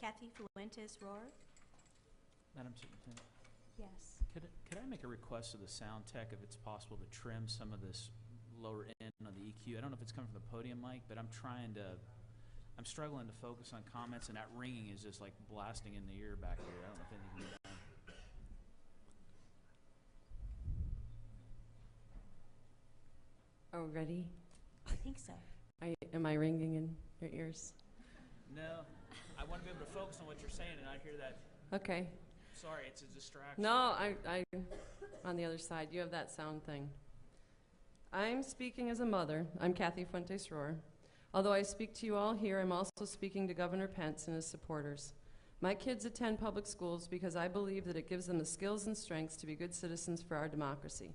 Cathy Fuentes-Rohwer. Madam Superintendent, Yes. could I make a request of the sound tech if it's possible to trim some of this lower end on the EQ? I don't know if it's coming from the podium mic, but I'm struggling to focus on comments, and that ringing is just like blasting in the ear back there. I don't know if anything can be done. Oh, ready? I think so. Am I ringing in your ears? No, I want to be able to focus on what you're saying, and I hear that. Okay. Sorry, it's a distraction. No, I'm on the other side. You have that sound thing. I'm speaking as a mother. I'm Cathy Fuentes-Rohwer. Although I speak to you all here, I'm also speaking to Governor Pence and his supporters. My kids attend public schools because I believe that it gives them the skills and strengths to be good citizens for our democracy.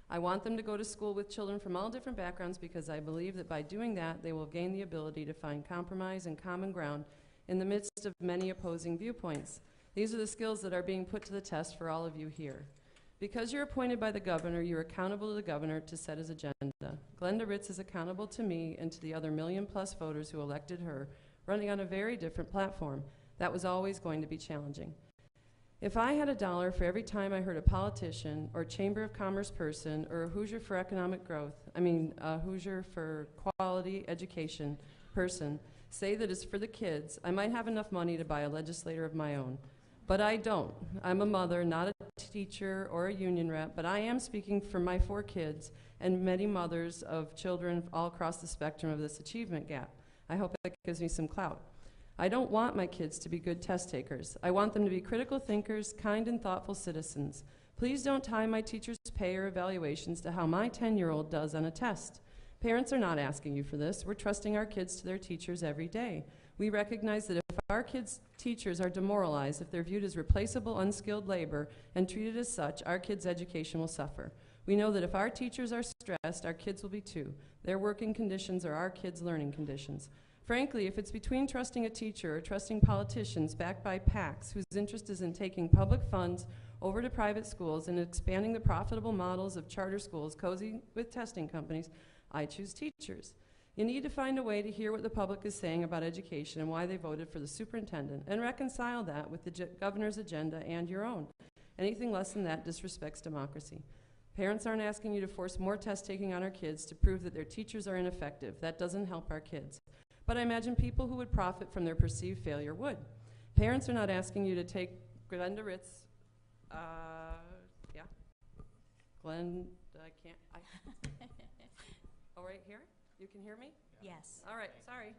I want them to go to school with children from all different backgrounds because I believe that by doing that, they will gain the ability to find compromise and common ground in the midst of many opposing viewpoints. These are the skills that are being put to the test for all of you here. Because you're appointed by the governor, you're accountable to the governor to set his agenda. Glenda Ritz is accountable to me and to the other million-plus voters who elected her, running on a very different platform. That was always going to be challenging. If I had $1 for every time I heard a politician or Chamber of Commerce person or a Hoosier for economic growth, a Hoosier for quality education person say that it's for the kids, I might have enough money to buy a legislator of my own. But I don't. I'm a mother, not a teacher or a union rep, but I am speaking for my 4 kids and many mothers of children all across the spectrum of this achievement gap. I hope that gives me some clout. I don't want my kids to be good test takers. I want them to be critical thinkers, kind and thoughtful citizens. Please don't tie my teachers' pay or evaluations to how my 10-year-old does on a test. Parents are not asking you for this. We're trusting our kids to their teachers every day. We recognize that if our kids' teachers are demoralized, if they're viewed as replaceable, unskilled labor and treated as such, our kids' education will suffer. We know that if our teachers are stressed, our kids will be too. Their working conditions are our kids' learning conditions. Frankly, if it's between trusting a teacher or trusting politicians backed by PACs whose interest is in taking public funds over to private schools and expanding the profitable models of charter schools cozy with testing companies, I choose teachers. You need to find a way to hear what the public is saying about education and why they voted for the superintendent and reconcile that with the governor's agenda and your own. Anything less than that disrespects democracy. Parents aren't asking you to force more test taking on our kids to prove that their teachers are ineffective. That doesn't help our kids. But I imagine people who would profit from their perceived failure would. Parents are not asking you to take Glenda Ritz, oh, right here? You can hear me? Yes. All right, sorry.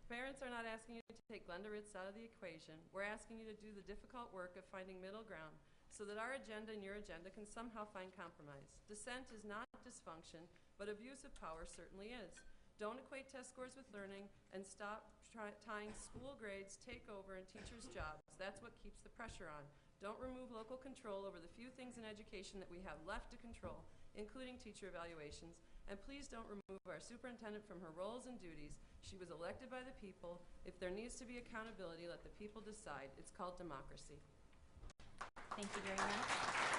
Parents are not asking you to take Glenda Ritz out of the equation. We're asking you to do the difficult work of finding middle ground so that our agenda and your agenda can somehow find compromise. Dissent is not dysfunction, but abuse of power certainly is. Don't equate test scores with learning and stop tying school grades, takeover, and teachers' jobs. That's what keeps the pressure on. Don't remove local control over the few things in education that we have left to control, including teacher evaluations. And please don't remove our superintendent from her roles and duties. She was elected by the people. If there needs to be accountability, let the people decide. It's called democracy. Thank you very much.